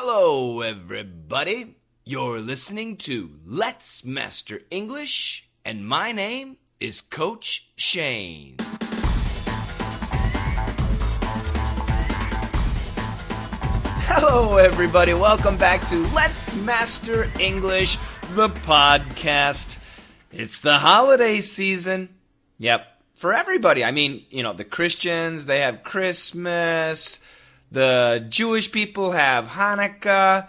Hello, everybody. You're listening to Let's Master English, and my name is Coach Shane. Hello, everybody. Welcome back to Let's Master English, the podcast. It's the holiday season. Yep, for everybody. I mean, the Christians, they have Christmas. The Jewish people have Hanukkah.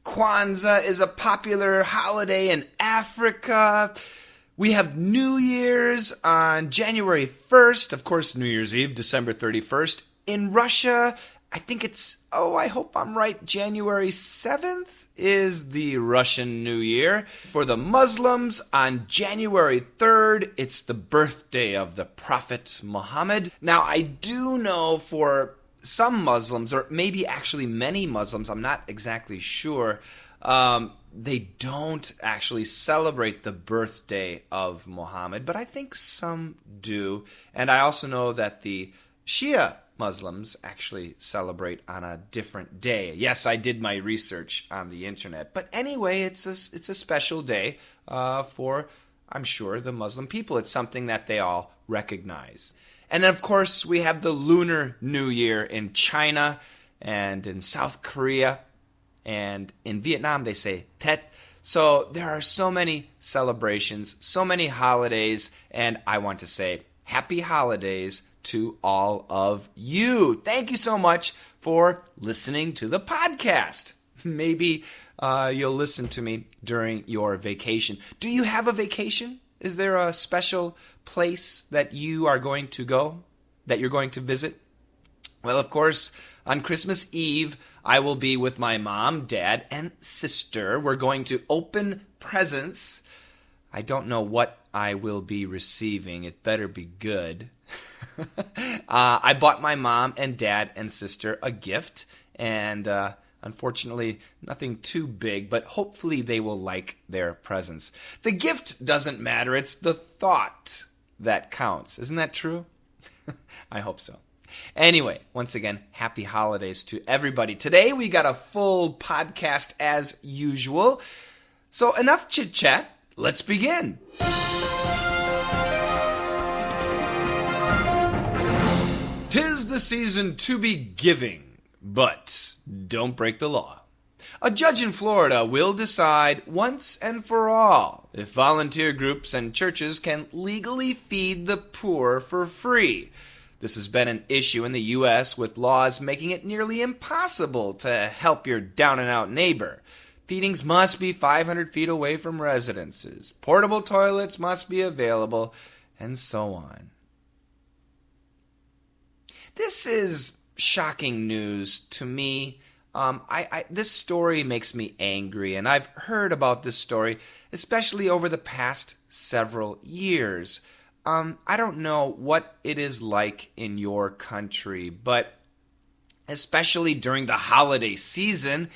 Kwanzaa is a popular holiday in Africa. We have New Year's on January 1st. Of course, New Year's Eve, December 31st. In Russia, I think I hope I'm right, January 7th is the Russian New Year. For the Muslims, on January 3rd, it's the birthday of the Prophet Muhammad. Now, I do know for some Muslims, or maybe actually many Muslims, I'm not exactly sure, they don't actually celebrate the birthday of Muhammad, but I think some do. And I also know that the Shia Muslims actually celebrate on a different day. Yes, I did my research on the internet. But anyway, it's a special day for, I'm sure, the Muslim people. It's something that they all recognize. And then, of course, we have the Lunar New Year in China and in South Korea. And in Vietnam, they say Tet. So there are so many celebrations, so many holidays. And I want to say happy holidays to all of you. Thank you so much for listening to the podcast. Maybe you'll listen to me during your vacation. Do you have a vacation? Is there a special place that you are going to go, that you're going to visit? Well, of course, on Christmas Eve, I will be with my mom, dad, and sister. We're going to open presents. I don't know what I will be receiving. It better be good. I bought my mom and dad and sister a gift, and unfortunately, nothing too big, but hopefully they will like their presents. The gift doesn't matter. It's the thought that counts. Isn't that true? I hope so. Anyway, once again, happy holidays to everybody. Today, we got a full podcast as usual. So enough chit-chat. Let's begin. "'Tis the season to be giving, but don't break the law. A judge in Florida will decide once and for all if volunteer groups and churches can legally feed the poor for free. This has been an issue in the U.S. with laws making it nearly impossible to help your down-and-out neighbor. Feedings must be 500 feet away from residences. Portable toilets must be available, and so on." This is shocking news to me. This story makes me angry, and I've heard about this story, especially over the past several years. I don't know what it is like in your country, but especially during the holiday season,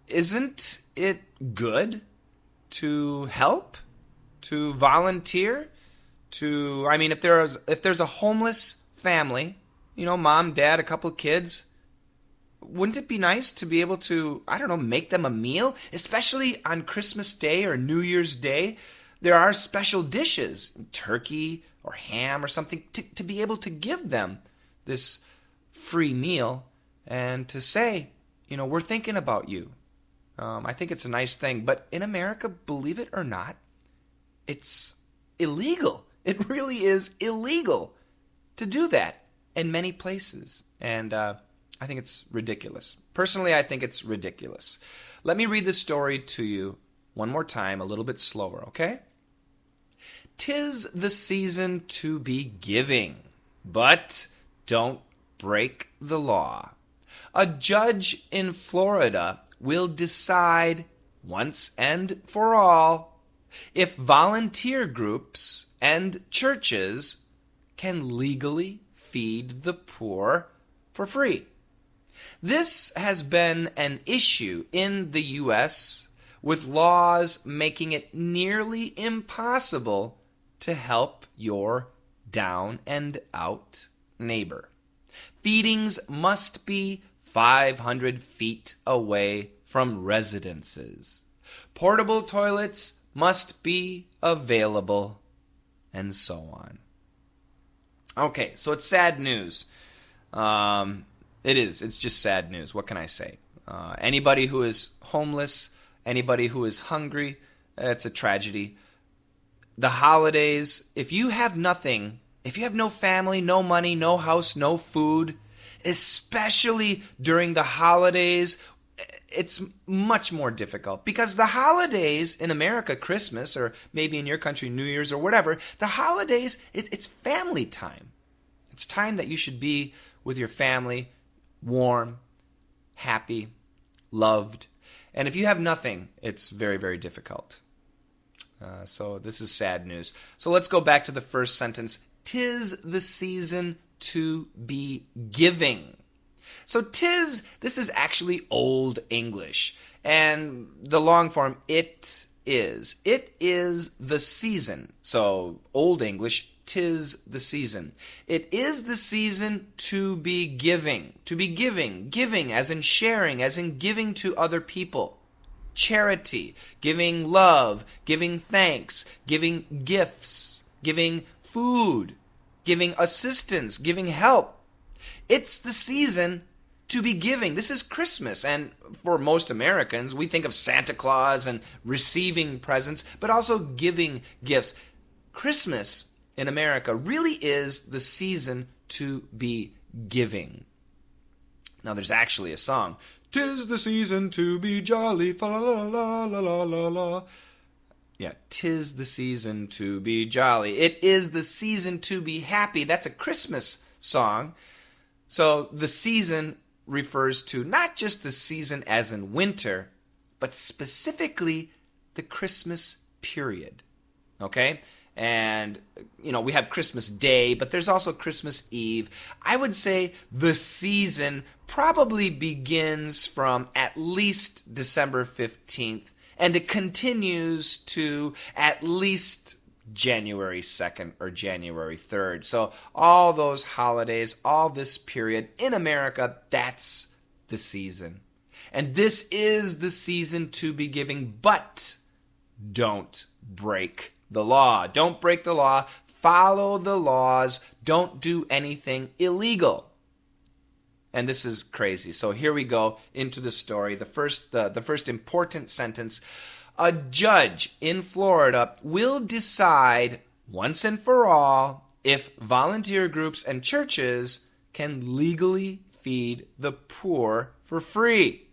isn't it good to help, to volunteer, if there's a homeless family, mom, dad, a couple of kids, wouldn't it be nice to be able to, make them a meal? Especially on Christmas Day or New Year's Day, there are special dishes, turkey or ham or something, to be able to give them this free meal and to say, we're thinking about you. I think it's a nice thing. But in America, believe it or not, it's illegal. It really is illegal to do that in many places. And I think it's ridiculous. Personally, I think it's ridiculous. Let me read the story to you one more time, a little bit slower, okay? "'Tis the season to be giving, but don't break the law. A judge in Florida will decide once and for all if volunteer groups and churches can legally feed the poor for free. This has been an issue in the U.S., with laws making it nearly impossible to help your down and out neighbor. Feedings must be 500 feet away from residences. Portable toilets must be available, and so on. Okay, so it's sad news. It is. It's just sad news. What can I say? Anybody who is homeless, anybody who is hungry, it's a tragedy. The holidays, if you have nothing, if you have no family, no money, no house, no food, especially during the holidays, it's much more difficult. Because the holidays in America, Christmas, or maybe in your country, New Year's or whatever, the holidays, it's family time. It's time that you should be with your family, warm, happy, loved. And if you have nothing, it's very, very difficult. So this is sad news. So let's go back to the first sentence. 'Tis the season to be giving. So this is actually Old English. And the long form, it is. It is the season. So Old English, 'tis the season. It is the season to be giving. To be giving. Giving as in sharing, as in giving to other people. Charity, giving love, giving thanks, giving gifts, giving food, giving assistance, giving help. It's the season to be giving. This is Christmas, and for most Americans, we think of Santa Claus and receiving presents, but also giving gifts. Christmas in America really is the season to be giving. Now, there's actually a song. 'Tis the season to be jolly, fa la la la la la la la. Yeah, 'tis the season to be jolly. It is the season to be happy. That's a Christmas song. So the season refers to not just the season as in winter, but specifically the Christmas period. Okay? And, we have Christmas Day, but there's also Christmas Eve. I would say the season probably begins from at least December 15th, and it continues to at least January 2nd or January 3rd. So all those holidays, all this period in America, that's the season. And this is the season to be giving, but don't break the law. Don't break the law. Follow the laws. Don't do anything illegal. And this is crazy. So here we go into the story. The first important sentence. A judge in Florida will decide once and for all if volunteer groups and churches can legally feed the poor for free.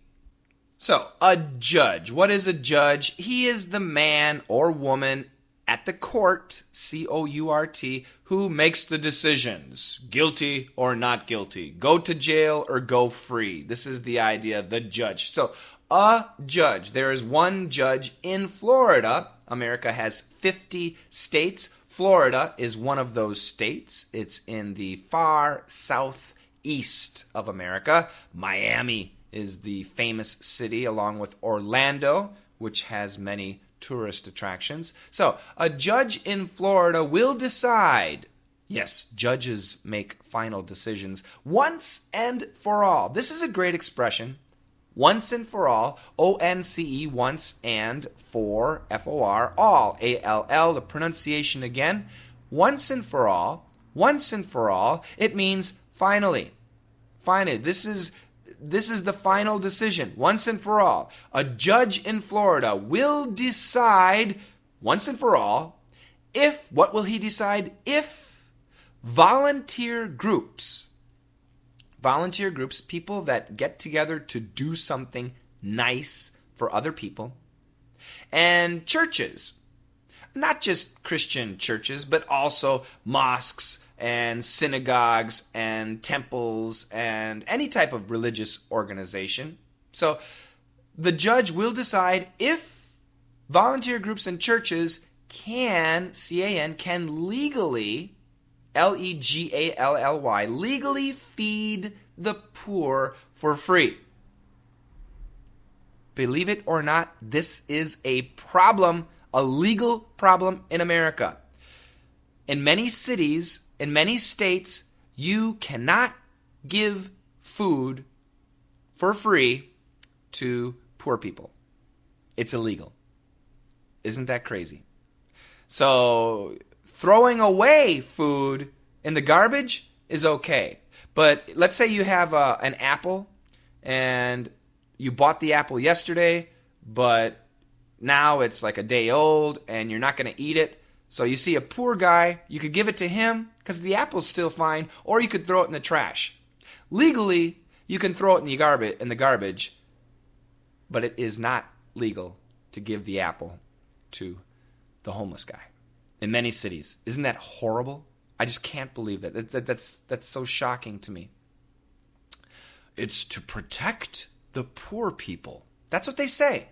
So, a judge. What is a judge? He is the man or woman at the court, C-O-U-R-T, who makes the decisions, guilty or not guilty, go to jail or go free. This is the idea, the judge. So, a judge. There is one judge in Florida. America has 50 states. Florida is one of those states. It's in the far southeast of America. Miami is the famous city, along with Orlando, which has many tourist attractions. So, a judge in Florida will decide. Yes, judges make final decisions once and for all. This is a great expression. Once and for all. O-N-C-E, once and for, F-O-R, all, A-L-L, the pronunciation again. Once and for all. Once and for all. It means finally. Finally. This is the final decision, once and for all. A judge in Florida will decide, once and for all, if, what will he decide? If volunteer groups, people that get together to do something nice for other people, and churches, not just Christian churches, but also mosques and synagogues and temples and any type of religious organization. So the judge will decide if volunteer groups and churches can, C-A-N, can legally, L-E-G-A-L-L-Y, legally feed the poor for free. Believe it or not, this is a problem, a legal problem in America. In many cities, in many states, you cannot give food for free to poor poor people. It's illegal. Isn't that crazy? So throwing away food in the garbage is okay. But let's say you have an apple and you bought the apple yesterday, but now it's like a day old and you're not going to eat it. So you see a poor guy, you could give it to him because the apple's still fine, or you could throw it in the trash. Legally, you can throw it in the garbage, but it is not legal to give the apple to the homeless guy in many cities. Isn't that horrible? I just can't believe that. That's so shocking to me. It's to protect the poor people. That's what they say.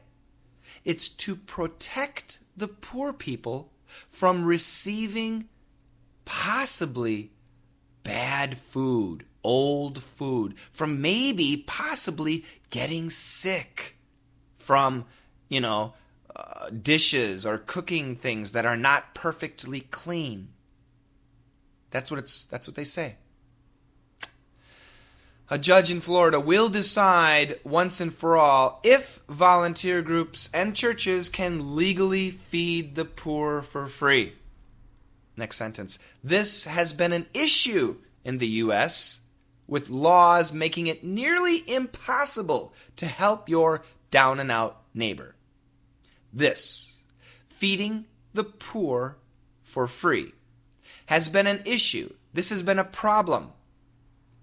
It's to protect the poor people from receiving possibly bad food, old food, from maybe possibly getting sick from, dishes or cooking things that are not perfectly clean. That's what they say. A judge in Florida will decide once and for all if volunteer groups and churches can legally feed the poor for free. Next sentence. This has been an issue in the U.S. with laws making it nearly impossible to help your down-and-out neighbor. This, feeding the poor for free, has been an issue. This has been a problem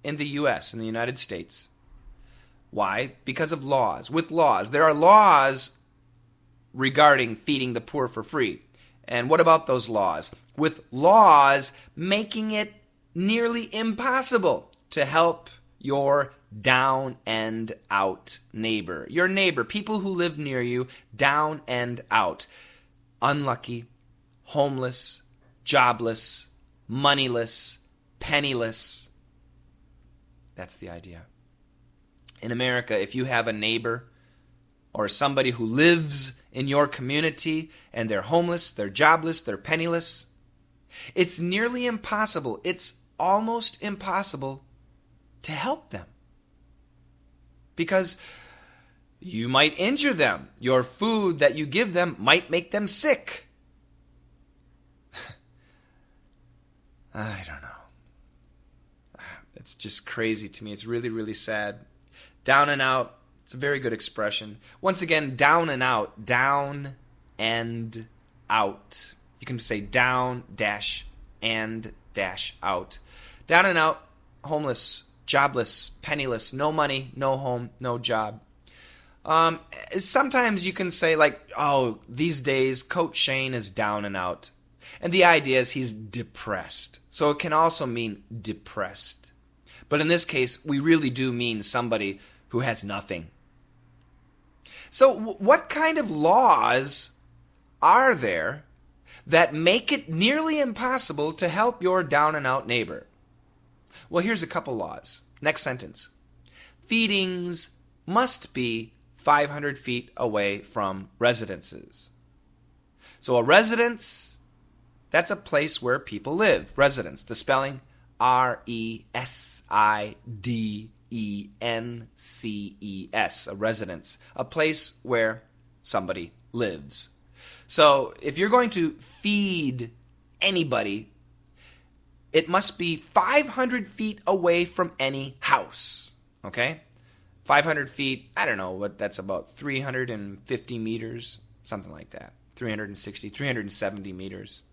in the U.S., in the United States. Why? Because of laws. With laws. There are laws regarding feeding the poor for free. And what about those laws? With laws making it nearly impossible to help your down and out neighbor. Your neighbor, people who live near you, down and out. Unlucky, homeless, jobless, moneyless, penniless. That's the idea. In America, if you have a neighbor or somebody who lives in your community and they're homeless, they're jobless, they're penniless, it's nearly impossible. It's almost impossible to help them. Because you might injure them. Your food that you give them might make them sick. I don't know. It's just crazy to me. It's really, really sad. Down and out. It's a very good expression. Once again, down and out. Down and out. You can say down, dash, and dash out. Down and out, homeless, jobless, penniless, no money, no home, no job. Sometimes you can say these days Coach Shane is down and out. And the idea is he's depressed. So it can also mean depressed. But in this case, we really do mean somebody who has nothing. So what kind of laws are there that make it nearly impossible to help your down and out neighbor? Well, here's a couple laws. Next sentence. Feedings must be 500 feet away from residences. So a residence, that's a place where people live. Residence, the spelling RESIDENCES, a residence, a place where somebody lives. So if you're going to feed anybody, it must be 500 feet away from any house, okay? 500 feet, I don't know what that's about, 350 meters, something like that, 360, 370 meters.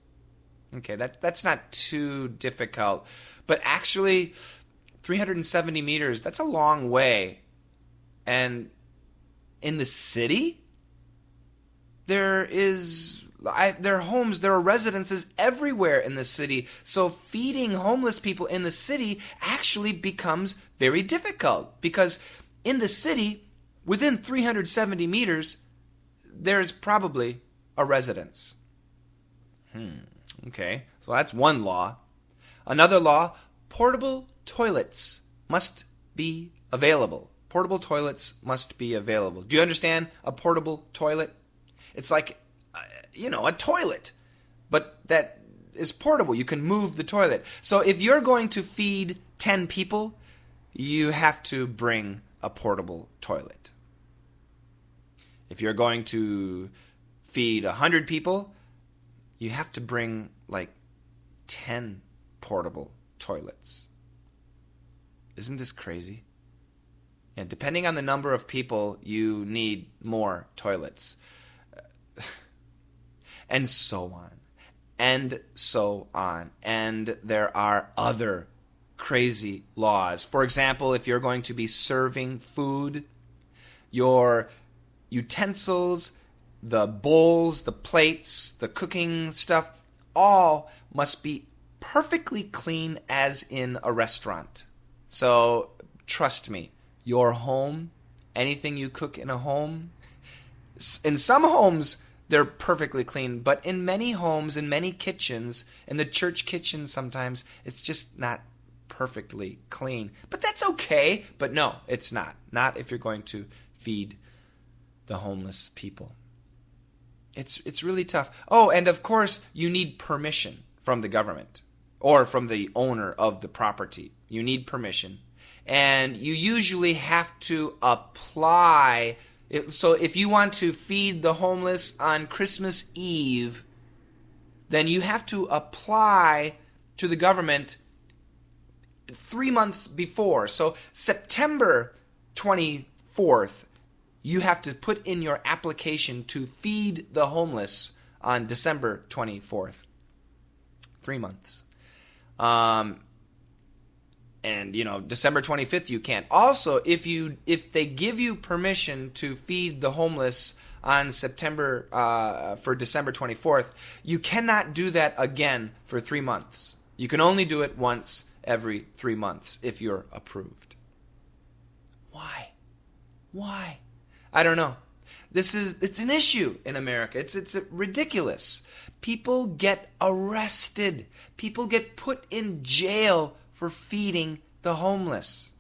Okay, that's not too difficult. But actually, 370 meters, that's a long way. And in the city, there are homes, there are residences everywhere in the city. So feeding homeless people in the city actually becomes very difficult. Because in the city, within 370 meters, there's probably a residence. Okay, so that's one law. Another law, portable toilets must be available. Portable toilets must be available. Do you understand a portable toilet? It's like, a toilet, but that is portable. You can move the toilet. So if you're going to feed 10 people, you have to bring a portable toilet. If you're going to feed 100 people, you have to bring like 10 portable toilets. Isn't this crazy? And depending on the number of people, you need more toilets. And so on. And so on. And there are other crazy laws. For example, if you're going to be serving food, your utensils, the bowls, the plates, the cooking stuff, all must be perfectly clean as in a restaurant. So trust me, your home, anything you cook in a home, in some homes they're perfectly clean, but in many homes, in many kitchens, in the church kitchen sometimes, it's just not perfectly clean. But that's okay. But no, it's not. Not if you're going to feed the homeless people. It's really tough. Oh, and of course, you need permission from the government or from the owner of the property. You need permission. And you usually have to apply. So if you want to feed the homeless on Christmas Eve, then you have to apply to the government 3 months before. So September 24th, you have to put in your application to feed the homeless on December 24th. 3 months. And, December 25th you can't. Also, if they give you permission to feed the homeless on September for December 24th, you cannot do that again for 3 months. You can only do it once every 3 months if you're approved. Why? I don't know. It's an issue in America. It's ridiculous. People get arrested. People get put in jail for feeding the homeless.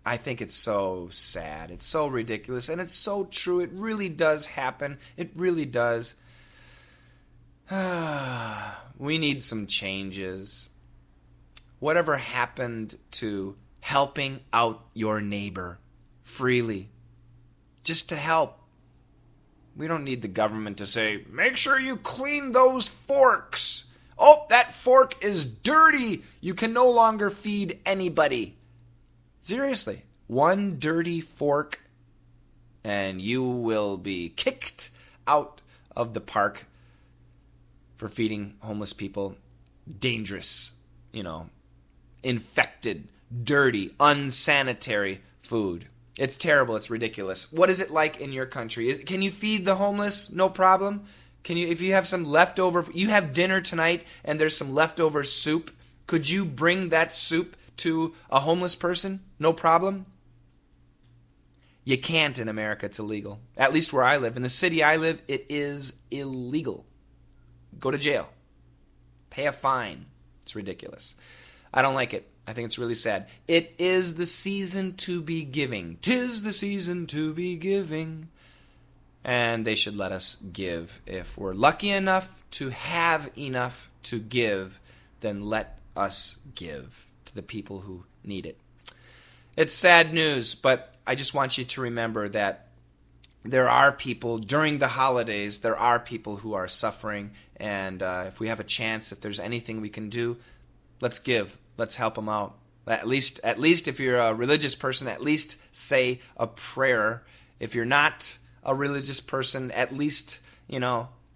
I think it's so sad. It's so ridiculous. And it's so true. It really does happen. It really does. We need some changes. Whatever happened to helping out your neighbor freely? Just to help. We don't need the government to say, make sure you clean those forks. Oh, that fork is dirty. You can no longer feed anybody. Seriously, one dirty fork and you will be kicked out of the park for feeding homeless people dangerous, infected, dirty, unsanitary food. It's terrible. It's ridiculous. What is it like in your country? Can you feed the homeless? No problem. Can you, if you have some leftover, you have dinner tonight and there's some leftover soup, could you bring that soup to a homeless person? No problem. You can't in America. It's illegal. At least where I live. In the city I live, it is illegal. Go to jail. Pay a fine. It's ridiculous. I don't like it. I think it's really sad. It is the season to be giving. 'Tis the season to be giving. And they should let us give. If we're lucky enough to have enough to give, then let us give to the people who need it. It's sad news, but I just want you to remember that there are people, during the holidays, there are people who are suffering. And if we have a chance, if there's anything we can do, let's give. Let's help them out. At least if you're a religious person, at least say a prayer. If you're not a religious person, at least,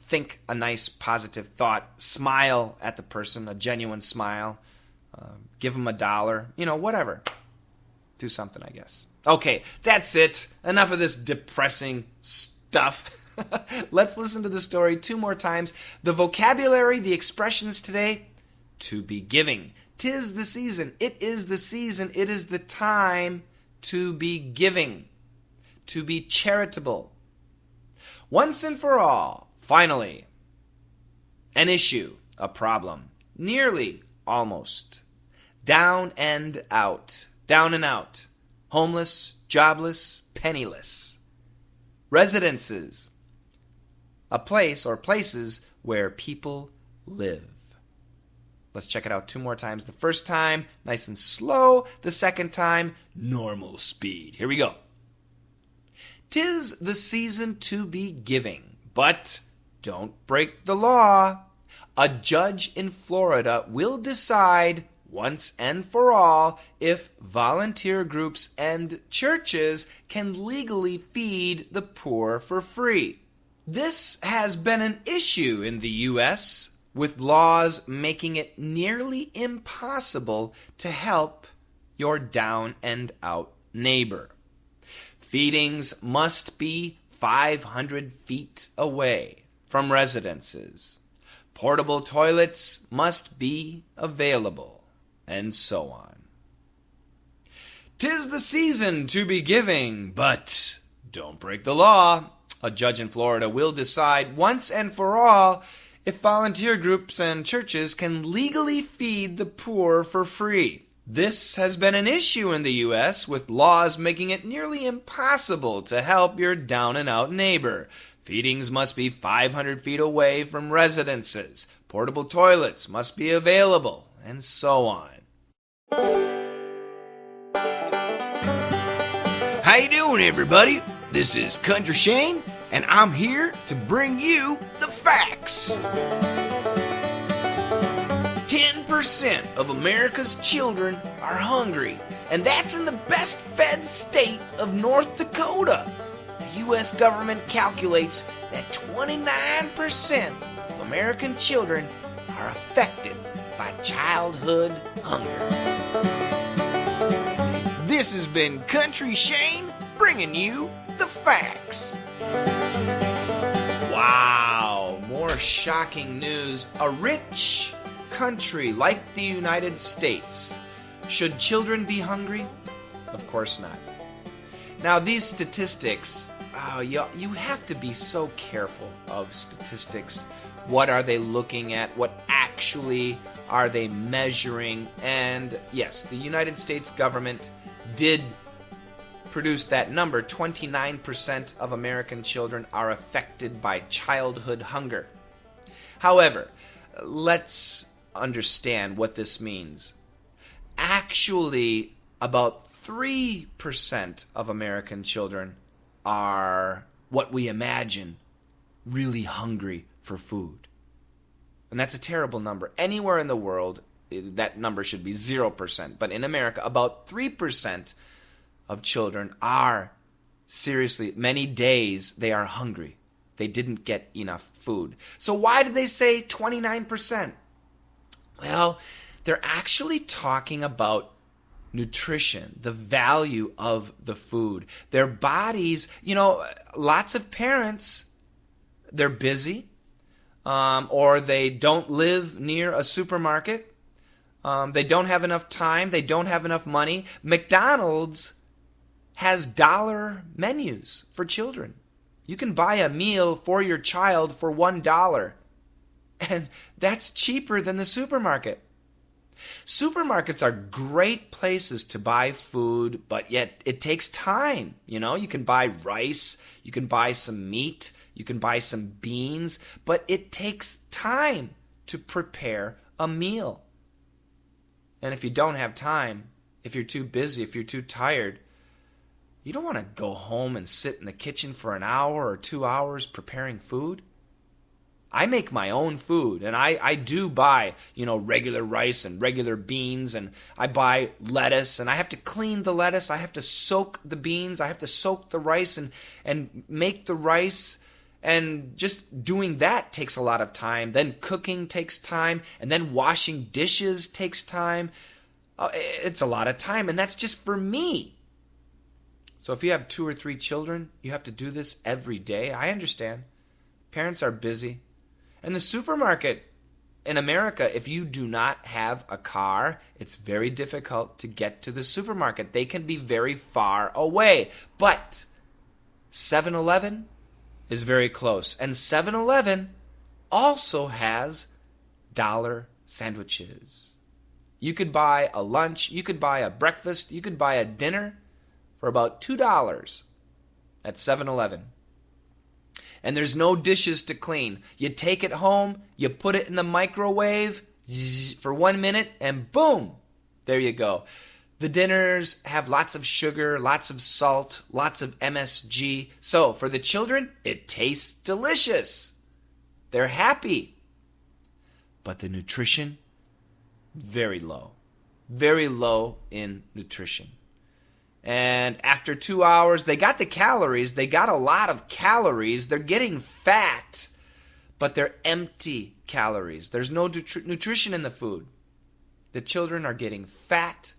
think a nice positive thought. Smile at the person, a genuine smile. Give them $1, whatever. Do something, I guess. Okay, that's it. Enough of this depressing stuff. Let's listen to the story 2 more times. The vocabulary, the expressions today: to be giving. 'Tis the season. It is the season. It is the time to be giving. To be charitable. Once and for all. Finally. An issue. A problem. Nearly. Almost. Down and out. Down and out. Homeless. Jobless. Penniless. Residences. A place or places where people live. Let's check it out 2 more times. The first time, nice and slow. The second time, normal speed. Here we go. 'Tis the season to be giving, but don't break the law. A judge in Florida will decide once and for all if volunteer groups and churches can legally feed the poor for free. This has been an issue in the U.S., with laws making it nearly impossible to help your down and out neighbor. Feedings must be 500 feet away from residences. Portable toilets must be available, and so on. 'Tis the season to be giving, but don't break the law. A judge in Florida will decide once and for all if volunteer groups and churches can legally feed the poor for free. This has been an issue in the U.S., with laws making it nearly impossible to help your down-and-out neighbor. Feedings must be 500 feet away from residences. Portable toilets must be available, and so on. How you doing, everybody? This is Country Shane, and I'm here to bring you the facts. 10% of America's children are hungry, and that's in the best-fed state of North Dakota. The U.S. government calculates that 29% of American children are affected by childhood hunger. This has been Country Shane bringing you the facts. Wow, more shocking news. A rich country like the United States. Should children be hungry? Of course not. Now, these statistics, you have to be so careful of statistics. What are they looking at? What actually are they measuring? And yes, the United States government did produce that number. 29% of American children are affected by childhood hunger. However, let's understand what this means. Actually, about 3% of American children are what we imagine really hungry for food. And that's a terrible number. Anywhere in the world, that number should be 0%. But in America, about 3% of children are seriously, many days they are hungry. They didn't get enough food. So why did they say 29%? Well, they're actually talking about nutrition, the value of the food. Their bodies, lots of parents, they're busy, or they don't live near a supermarket. They don't have enough time. They don't have enough money. McDonald's has dollar menus for children. You can buy a meal for your child for $1. And that's cheaper than the supermarket. Supermarkets are great places to buy food, but yet it takes time. You can buy rice, you can buy some meat, you can buy some beans, but it takes time to prepare a meal. And if you don't have time, if you're too busy, if you're too tired, you don't want to go home and sit in the kitchen for an hour or 2 hours preparing food. I make my own food, and I do buy, regular rice and regular beans, and I buy lettuce, and I have to clean the lettuce, I have to soak the beans, I have to soak the rice and make the rice, and just doing that takes a lot of time. Then cooking takes time, and then washing dishes takes time. It's a lot of time, and that's just for me. So if you have 2 or 3 children, you have to do this every day. I understand. Parents are busy. And the supermarket in America, if you do not have a car, it's very difficult to get to the supermarket. They can be very far away. But 7-Eleven is very close. And 7-Eleven also has dollar sandwiches. You could buy a lunch, you could buy a breakfast, you could buy a dinner for about $2 at 7-Eleven. And there's no dishes to clean. You take it home, you put it in the microwave for 1 minute, and boom, there you go. The dinners have lots of sugar, lots of salt, lots of MSG. So for the children, it tastes delicious. They're happy. But the nutrition, very low. Very low in nutrition. And after 2 hours, they got the calories. They got a lot of calories. They're getting fat, but they're empty calories. There's no nutrition in the food. The children are getting fat.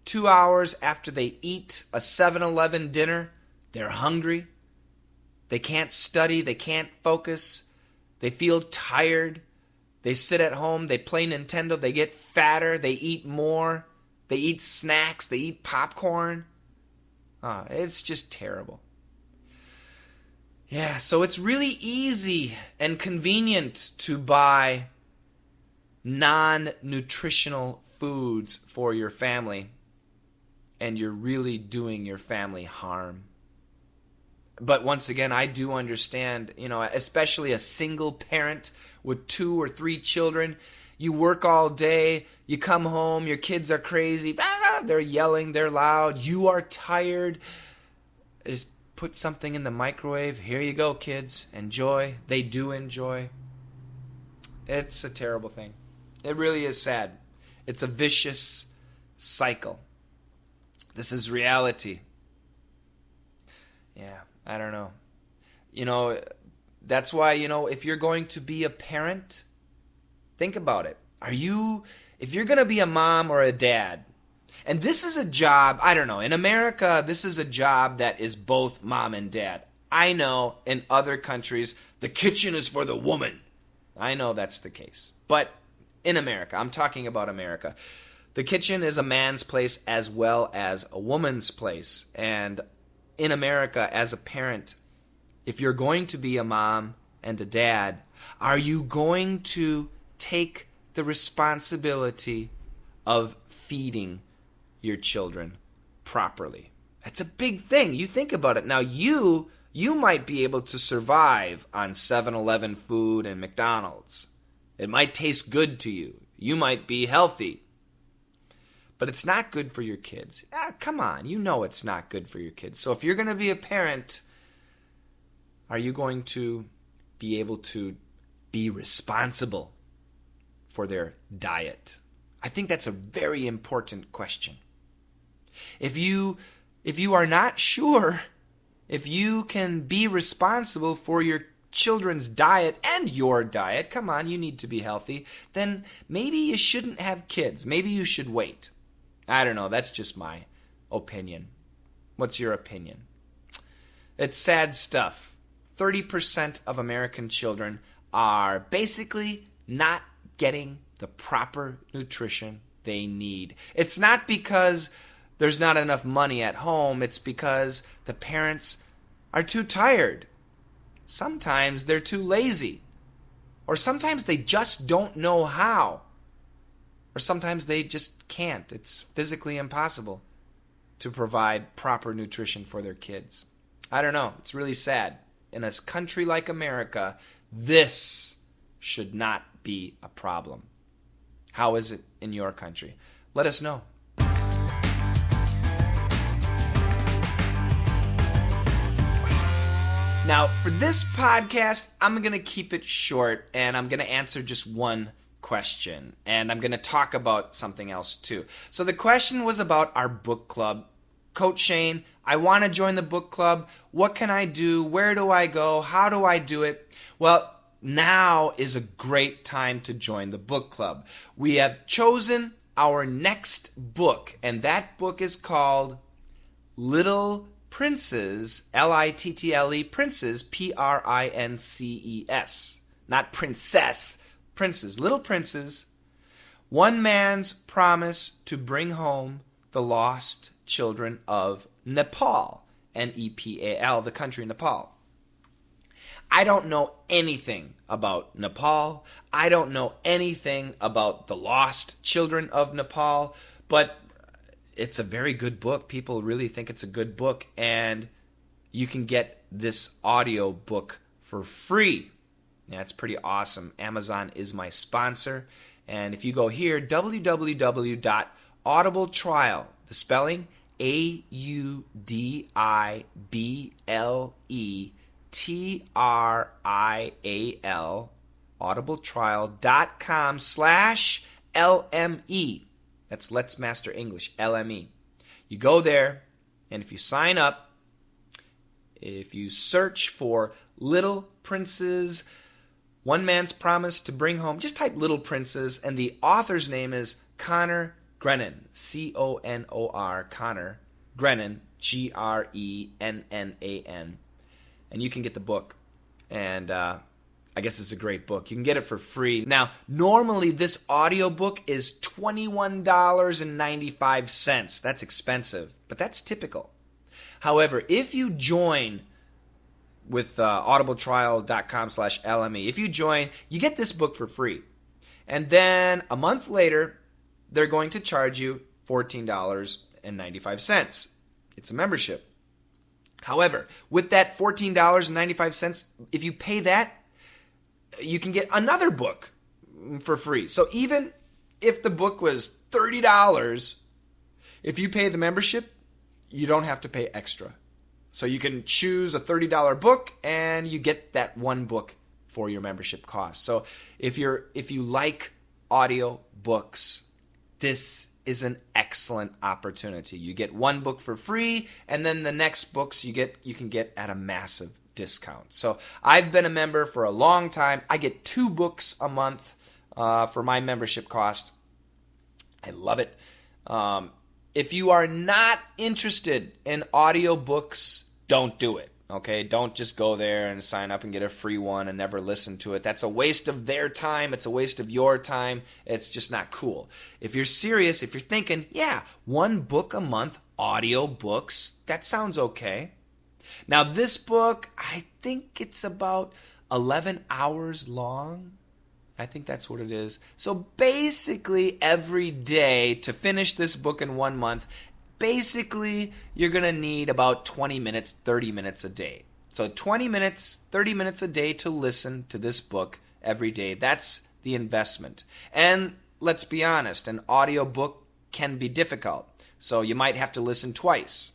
2 hours after they eat a 7-Eleven dinner, they're hungry. They can't study. They can't focus. They feel tired. They sit at home. They play Nintendo. They get fatter. They eat more. They eat snacks. They eat popcorn. It's just terrible. Yeah, so it's really easy and convenient to buy non-nutritional foods for your family, and you're really doing your family harm. But once again, I do understand, especially a single parent with 2 or 3 children. You work all day, you come home, your kids are crazy, they're yelling, they're loud, you are tired. Just put something in the microwave. Here you go, kids. Enjoy. They do enjoy. It's a terrible thing. It really is sad. It's a vicious cycle. This is reality. Yeah, I don't know. That's why, if you're going to be a parent, think about it. If you're going to be a mom or a dad, and this is a job, I don't know, in America, this is a job that is both mom and dad. I know in other countries, the kitchen is for the woman. I know that's the case. But in America, I'm talking about America, the kitchen is a man's place as well as a woman's place. And in America, as a parent, if you're going to be a mom and a dad, are you going to take the responsibility of feeding your children properly? That's a big thing. You think about it. Now, you might be able to survive on 7-Eleven food and McDonald's. It might taste good to you. You might be healthy. But it's not good for your kids. Come on, it's not good for your kids. So if you're going to be a parent, are you going to be able to be responsible for their diet? I think that's a very important question. If you are not sure if you can be responsible for your children's diet and your diet, come on, you need to be healthy, then maybe you shouldn't have kids. Maybe you should wait. I don't know. That's just my opinion. What's your opinion? It's sad stuff. 30% of American children are basically not getting the proper nutrition they need. It's not because there's not enough money at home. It's because the parents are too tired. Sometimes they're too lazy. Or sometimes they just don't know how. Or sometimes they just can't. It's physically impossible to provide proper nutrition for their kids. I don't know. It's really sad. In a country like America, this should not be a problem. How is it in your country? Let us know. Now, for this podcast, I'm going to keep it short, and I'm going to answer just one question, and I'm going to talk about something else too. So the question was about our book club. Coach Shane, I want to join the book club. What can I do? Where do I go? How do I do it? Well, now is a great time to join the book club. We have chosen our next book, and that book is called Little Princes, Little Princes, Princes, not princess, princes, Little Princes, One Man's Promise to Bring Home the Lost Children of Nepal, Nepal, the country Nepal. I don't know anything about Nepal. I don't know anything about the lost children of Nepal, but it's a very good book. People really think it's a good book, and you can get this audio book for free. That's pretty awesome. Amazon is my sponsor, and if you go here, www.audible.com, Audible Trial, the spelling AUDIBLETRIAL, audibletrial.com/LME. That's Let's Master English, LME. You go there, and if you sign up, if you search for Little Prince's One Man's Promise to Bring Home, just type Little Princes, and the author's name is Connor Grennan, C-O-N-O-R, Connor Grennan, Grennan, and you can get the book. And I guess it's a great book. You can get it for free. Now, normally this audiobook is $21.95. That's expensive, but that's typical. However, if you join with audibletrial.com/LME, if you join, you get this book for free. And then a month later, they're going to charge you $14.95. It's a membership. However, with that $14.95, if you pay that, you can get another book for free. So even if the book was $30, if you pay the membership, you don't have to pay extra. So you can choose a $30 book and you get that one book for your membership cost. So if you like audio books, this is an excellent opportunity. You get one book for free, and then the next books you can get at a massive discount. So I've been a member for a long time. I get 2 books a month for my membership cost. I love it. If you are not interested in audiobooks, don't do it. Okay? Don't just go there and sign up and get a free one and never listen to it. That's a waste of their time. It's a waste of your time. It's just not cool. If you're serious, if you're thinking, yeah, 1 book a month, audiobooks, that sounds okay. Now, this book, I think it's about 11 hours long. I think that's what it is. So basically, every day to finish this book in 1 month, basically, you're going to need about 20 minutes, 30 minutes a day. So 20 minutes, 30 minutes a day to listen to this book every day. That's the investment. And let's be honest, an audiobook can be difficult. So you might have to listen twice.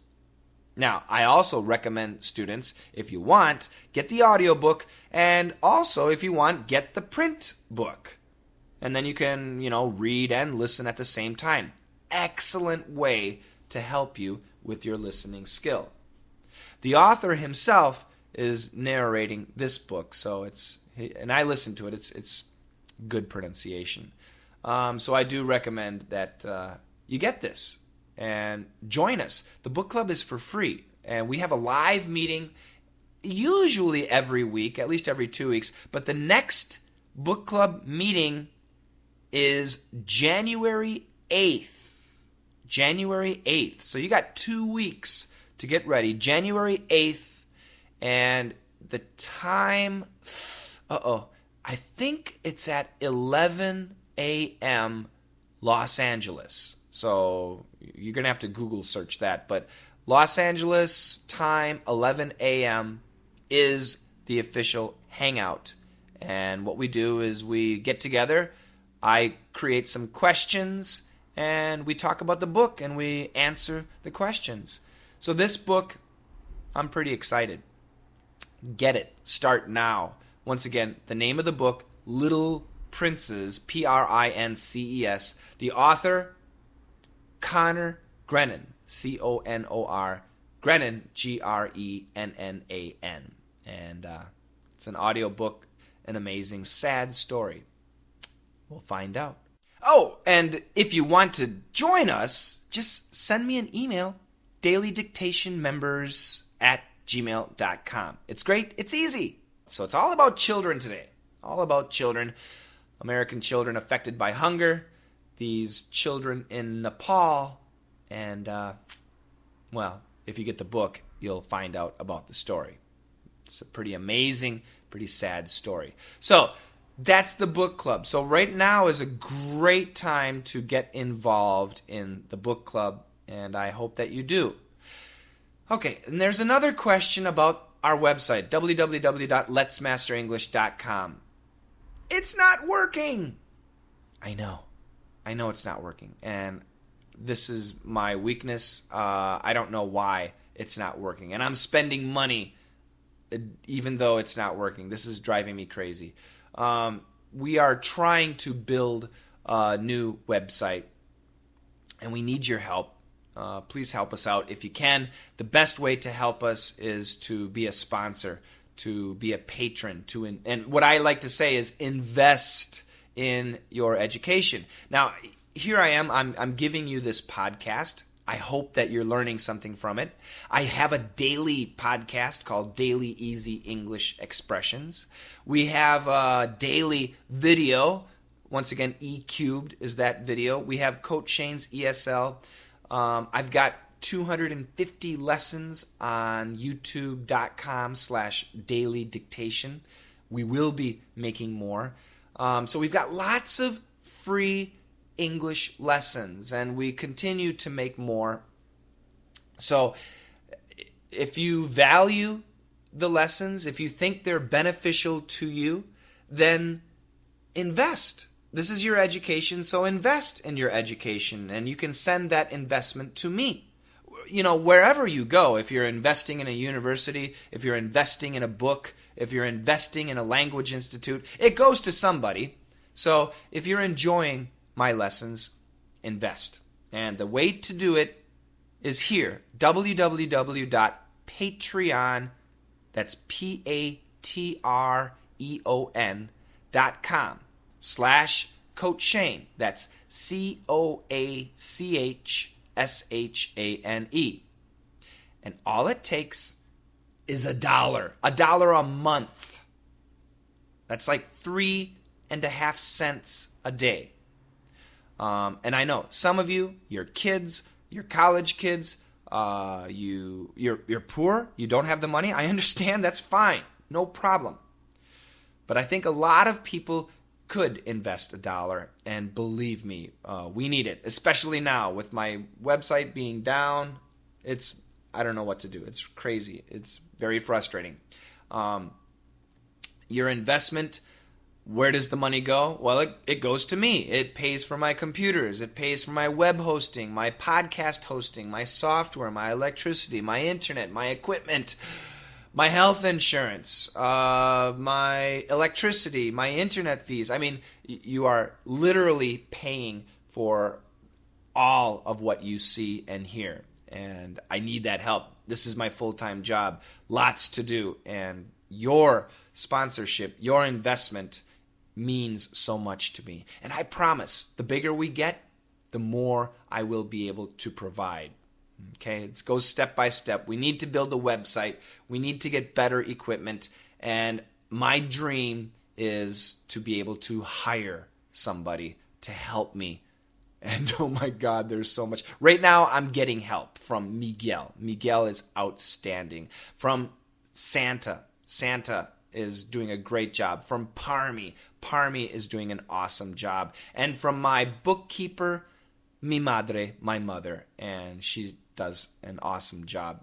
Now, I also recommend students, if you want, get the audiobook, and also, if you want, get the print book. And then you can, read and listen at the same time. Excellent way to help you with your listening skill. The author himself is narrating this book, and I listen to it. It's good pronunciation. So I do recommend that you get this and join us. The book club is for free, and we have a live meeting usually every week, at least every 2 weeks, but the next book club meeting is January 8th. January 8th. So you got 2 weeks to get ready. January 8th, and the time, I think it's at 11 a.m. Los Angeles. So you're going to have to Google search that. But Los Angeles time, 11 a.m. is the official hangout. And what we do is we get together, I create some questions, and we talk about the book, and we answer the questions. So this book, I'm pretty excited. Get it. Start now. Once again, the name of the book, Little Princes, Princes. The author, Connor Grennan, Conor, Grennan, Grennan. And it's an audiobook, an amazing, sad story. We'll find out. Oh, and if you want to join us, just send me an email, dailydictationmembers@gmail.com. It's great. It's easy. So it's all about children today. All about children. American children affected by hunger. These children in Nepal. And, if you get the book, you'll find out about the story. It's a pretty amazing, pretty sad story. So that's the book club. So right now is a great time to get involved in the book club, and I hope that you do. Okay, and there's another question about our website, www.letsmasterenglish.com. It's not working. I know it's not working. And this is my weakness. I don't know why it's not working. And I'm spending money even though it's not working. This is driving me crazy. We are trying to build a new website, and we need your help. Please help us out if you can. The best way to help us is to be a sponsor, to be a patron, and what I like to say is invest in your education. Now, here I am. I'm giving you this podcast. I hope that you're learning something from it. I have a daily podcast called Daily Easy English Expressions. We have a daily video. Once again, E cubed is that video. We have Coach Shane's ESL. I've got 250 lessons on youtube.com/daily dictation. We will be making more. So we've got lots of free English lessons, and we continue to make more. So if you value the lessons, if you think they're beneficial to you, then invest. This is your education, so invest in your education, and you can send that investment to me. You know, wherever you go, if you're investing in a university, if you're investing in a book, if you're investing in a language institute, it goes to somebody. So if you're enjoying my lessons, invest. And the way to do it is here, www.patreon, that's patreon.com/Coach Shane. That's COACHSHANE. And all it takes is $1 a month. That's like 3.5 cents a day. And I know some of you, your kids, your college kids, you're poor, you don't have the money. I understand, that's fine, no problem. But I think a lot of people could invest $1, and believe me, we need it, especially now with my website being down. I don't know what to do. It's crazy. It's very frustrating. Your investment, where does the money go? Well, it goes to me. It pays for my computers. It pays for my web hosting, my podcast hosting, my software, my electricity, my internet, my equipment, my health insurance, my electricity, my internet fees. I mean, you are literally paying for all of what you see and hear. And I need that help. This is my full-time job. Lots to do. And your sponsorship, your investment means so much to me. And I promise, the bigger we get, the more I will be able to provide. Okay, it goes step by step. We need to build a website. We need to get better equipment. And my dream is to be able to hire somebody to help me. And oh my God, there's so much. Right now, I'm getting help from Miguel. Miguel is outstanding. From Santa. Santa is doing a great job. From Parmi is doing an awesome job. And from my bookkeeper, mi madre, my mother, and she does an awesome job.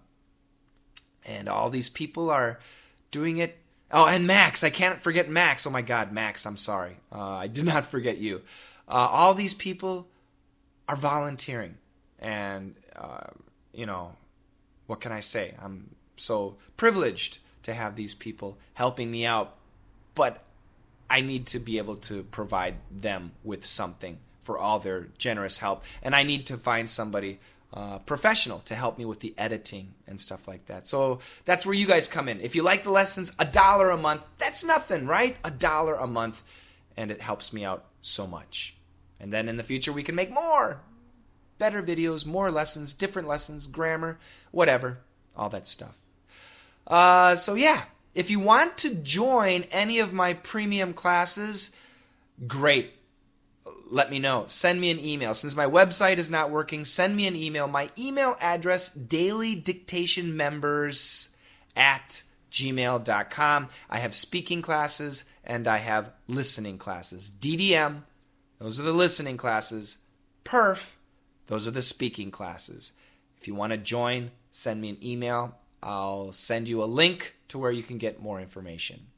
And all these people are doing it. Oh, and Max, I can't forget Max. Oh my God, Max, I'm sorry. I did not forget you. All these people are volunteering. And, what can I say? I'm so privileged to have these people helping me out, but I need to be able to provide them with something for all their generous help, and I need to find somebody professional to help me with the editing and stuff like that. So that's where you guys come in. If you like the lessons, $1 a month, that's nothing, right? $1 a month, and it helps me out so much. And then in the future, we can make more, better videos, more lessons, different lessons, grammar, whatever, all that stuff. So yeah, if you want to join any of my premium classes, great. Let me know. Send me an email. Since my website is not working, send me an email. My email address, dailydictationmembers@gmail.com. I have speaking classes and I have listening classes. DDM, those are the listening classes. Perf, those are the speaking classes. If you want to join, send me an email. I'll send you a link to where you can get more information.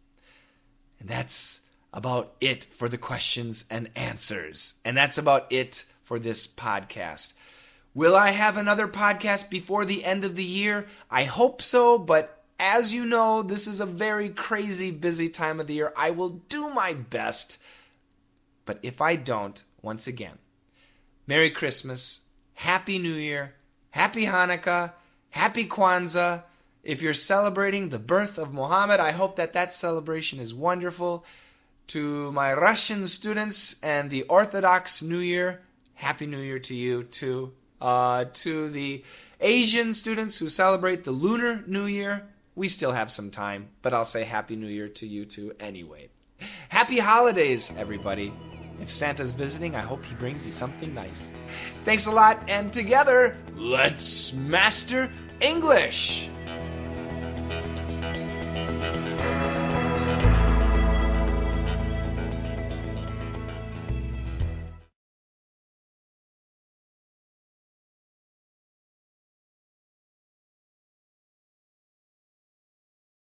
And that's about it for the questions and answers. And that's about it for this podcast. Will I have another podcast before the end of the year? I hope so, but as you know, this is a very crazy, busy time of the year. I will do my best. But if I don't, once again, Merry Christmas, Happy New Year, Happy Hanukkah, Happy Kwanzaa. If you're celebrating the birth of Muhammad, I hope that celebration is wonderful. To my Russian students and the Orthodox New Year, Happy New Year to you too. To the Asian students who celebrate the Lunar New Year, we still have some time, but I'll say Happy New Year to you too anyway. Happy holidays, everybody. If Santa's visiting, I hope he brings you something nice. Thanks a lot, and together, let's master English!